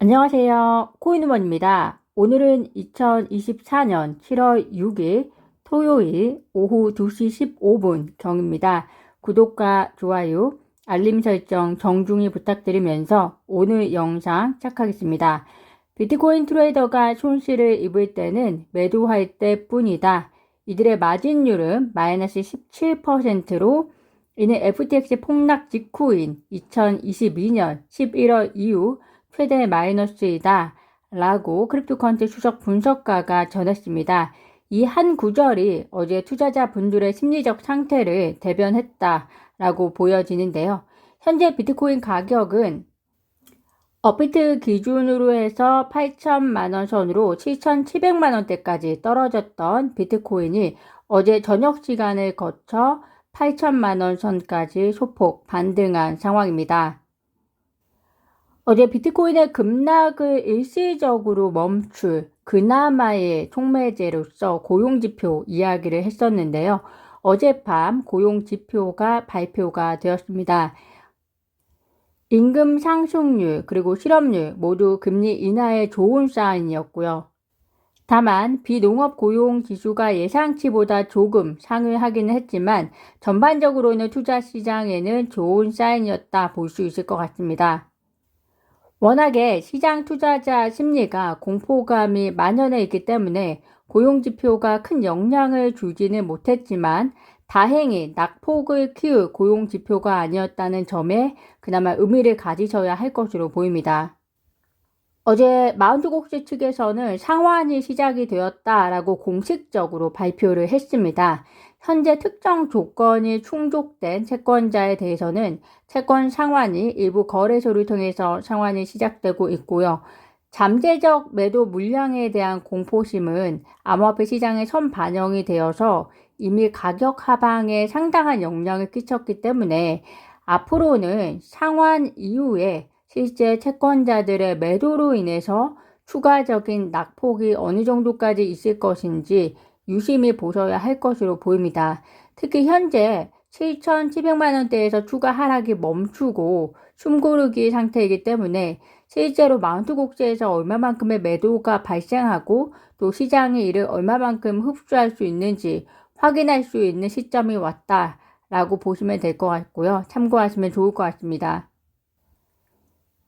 안녕하세요. 코인우먼입니다. 오늘은 2024년 7월 6일 토요일 오후 2시 15분 경입니다. 구독과 좋아요, 알림 설정 정중히 부탁드리면서 오늘 영상 시작하겠습니다. 비트코인 트레이더가 손실을 입을 때는 매도할 때 뿐이다. 이들의 마진율은 마이너스 17%로 이는 FTX 폭락 직후인 2022년 11월 이후 최대 마이너스이다 라고 크립토커런시 추적 분석가가 전했습니다. 이 한 구절이 어제 투자자분들의 심리적 상태를 대변했다 라고 보여지는데요. 현재 비트코인 가격은 업비트 기준으로 해서 8천만원 선으로 7,700만원대까지 떨어졌던 비트코인이 어제 저녁 시간을 거쳐 8천만원 선까지 소폭 반등한 상황입니다. 어제 비트코인의 급락을 일시적으로 멈출 그나마의 촉매제로서 고용지표 이야기를 했었는데요. 어젯밤 고용지표가 발표가 되었습니다. 임금 상승률 그리고 실업률 모두 금리 인하의 좋은 사인이었고요. 다만 비농업 고용 지수가 예상치보다 조금 상회하기는 했지만 전반적으로는 투자 시장에는 좋은 사인이었다 볼 수 있을 것 같습니다. 워낙에 시장 투자자 심리가 공포감이 만연해 있기 때문에 고용지표가 큰 영향을 주지는 못했지만 다행히 낙폭을 키울 고용지표가 아니었다는 점에 그나마 의미를 가지셔야 할 것으로 보입니다. 어제 마운트곡스 측에서는 상환이 시작이 되었다라고 공식적으로 발표를 했습니다. 현재 특정 조건이 충족된 채권자에 대해서는 채권 상환이 일부 거래소를 통해서 상환이 시작되고 있고요. 잠재적 매도 물량에 대한 공포심은 암호화폐 시장에 선반영이 되어서 이미 가격 하방에 상당한 영향을 끼쳤기 때문에 앞으로는 상환 이후에 실제 채권자들의 매도로 인해서 추가적인 낙폭이 어느 정도까지 있을 것인지 유심히 보셔야 할 것으로 보입니다. 특히 현재 7,700만원대에서 추가 하락이 멈추고 숨고르기 상태이기 때문에 실제로 마운트곡스에서 얼마만큼의 매도가 발생하고 또 시장이 이를 얼마만큼 흡수할 수 있는지 확인할 수 있는 시점이 왔다라고 보시면 될 것 같고요. 참고하시면 좋을 것 같습니다.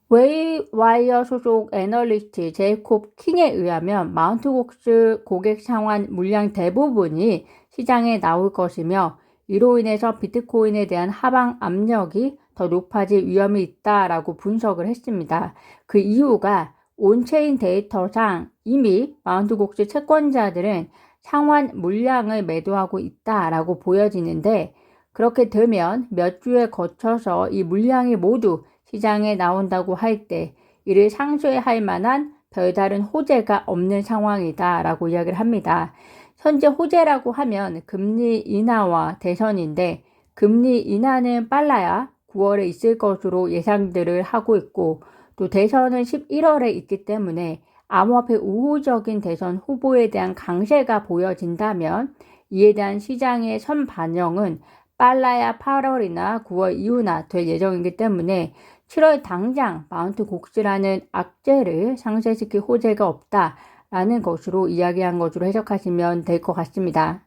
웨이와이어 소속 애널리스트 제이콥 킹에 의하면 마운트곡스 고객 상환 물량 대부분이 시장에 나올 것이며 이로 인해서 비트코인에 대한 하방 압력이 더 높아질 위험이 있다라고 분석을 했습니다. 그 이유가 온체인 데이터상 이미 마운트곡스 채권자들은 상환 물량을 매도하고 있다라고 보여지는데 그렇게 되면 몇 주에 거쳐서 이 물량이 모두 시장에 나온다고 할 때 이를 상쇄할 만한 별다른 호재가 없는 상황이다 라고 이야기를 합니다. 현재 호재라고 하면 금리 인하와 대선인데 금리 인하는 빨라야 9월에 있을 것으로 예상들을 하고 있고 또 대선은 11월에 있기 때문에 암호화폐 우호적인 대선 후보에 대한 강세가 보여진다면 이에 대한 시장의 선반영은 빨라야 8월이나 9월 이후나 될 예정이기 때문에 7월 당장 마운트곡스라는 악재를 상쇄시킬 호재가 없다라는 것으로 이야기한 것으로 해석하시면 될 것 같습니다.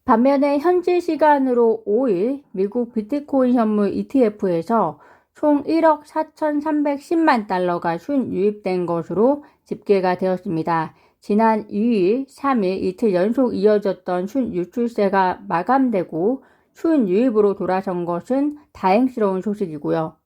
반면에 현지 시간으로 5일 미국 비트코인 현물 ETF에서 총 1억 4,310만 달러가 순유입된 것으로 집계가 되었습니다. 지난 2일, 3일 이틀 연속 이어졌던 순유출세가 마감되고 순유입으로 돌아선 것은 다행스러운 소식이고요.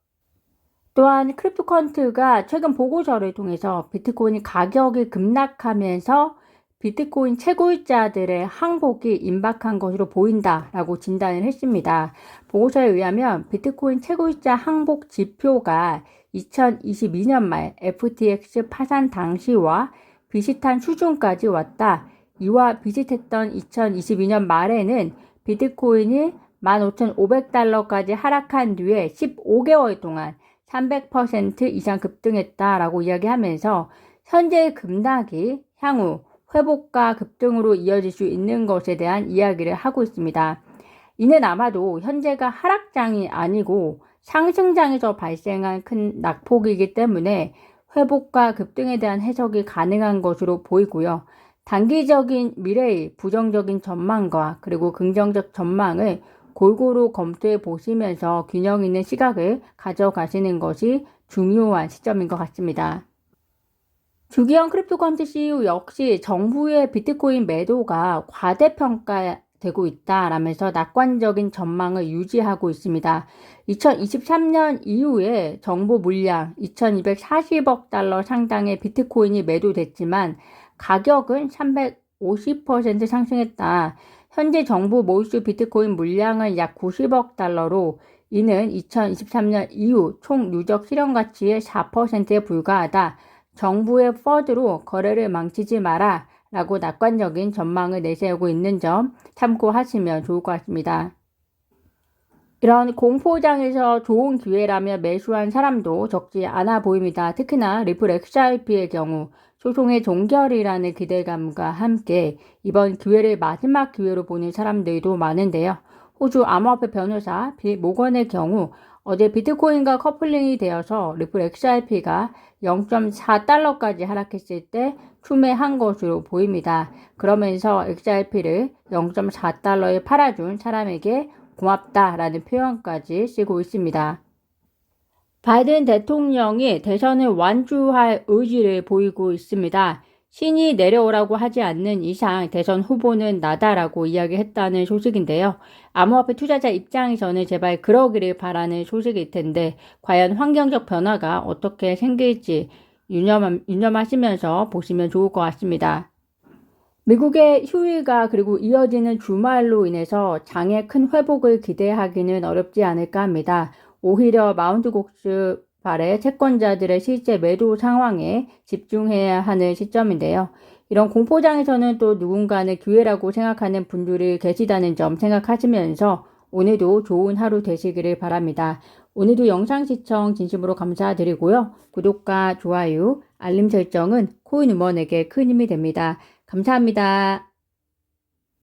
또한 크립토커런시가 최근 보고서를 통해서 비트코인 가격이 급락하면서 비트코인 채굴자들의 항복이 임박한 것으로 보인다라고 진단을 했습니다. 보고서에 의하면 비트코인 채굴자 항복 지표가 2022년 말 FTX 파산 당시와 비슷한 수준까지 왔다. 이와 비슷했던 2022년 말에는 비트코인이 15,500달러까지 하락한 뒤에 15개월 동안 300% 이상 급등했다라고 이야기하면서 현재의 급락이 향후 회복과 급등으로 이어질 수 있는 것에 대한 이야기를 하고 있습니다. 이는 아마도 현재가 하락장이 아니고 상승장에서 발생한 큰 낙폭이기 때문에 회복과 급등에 대한 해석이 가능한 것으로 보이고요. 단기적인 미래의 부정적인 전망과 그리고 긍정적 전망을 골고루 검토해 보시면서 균형 있는 시각을 가져가시는 것이 중요한 시점인 것 같습니다. 주기현 크립토커런시 CEO 역시 정부의 비트코인 매도가 과대평가되고 있다라면서 낙관적인 전망을 유지하고 있습니다. 2023년 이후에 정부 물량 2240억 달러 상당의 비트코인이 매도됐지만 가격은 350% 상승했다. 현재 정부 몰수 비트코인 물량은 약 90억 달러로 이는 2023년 이후 총 누적 실현 가치의 4%에 불과하다. 정부의 퍼드로 거래를 망치지 마라 라고 낙관적인 전망을 내세우고 있는 점 참고하시면 좋을 것 같습니다. 이런 공포장에서 좋은 기회라며 매수한 사람도 적지 않아 보입니다. 특히나 리플 XRP의 경우 소송의 종결이라는 기대감과 함께 이번 기회를 마지막 기회로 보는 사람들도 많은데요. 호주 암호화폐 변호사 빌 모건의 경우 어제 비트코인과 커플링이 되어서 리플 XRP가 0.4달러까지 하락했을 때 추매한 것으로 보입니다. 그러면서 XRP를 0.4달러에 팔아준 사람에게 고맙다라는 표현까지 쓰고 있습니다. 바이든 대통령이 대선을 완주할 의지를 보이고 있습니다. 신이 내려오라고 하지 않는 이상 대선 후보는 나다라고 이야기했다는 소식인데요. 암호화폐 투자자 입장에서는 제발 그러기를 바라는 소식일 텐데 과연 환경적 변화가 어떻게 생길지 유념하시면서 보시면 좋을 것 같습니다. 미국의 휴일과 그리고 이어지는 주말로 인해서 장의 큰 회복을 기대하기는 어렵지 않을까 합니다. 오히려 마운트 곡스 발의 채권자들의 실제 매도 상황에 집중해야 하는 시점인데요. 이런 공포장에서는 또 누군가는 기회라고 생각하는 분들이 계시다는 점 생각하시면서 오늘도 좋은 하루 되시기를 바랍니다. 오늘도 영상 시청 진심으로 감사드리고요. 구독과 좋아요, 알림 설정은 코인 우먼에게 큰 힘이 됩니다. 감사합니다.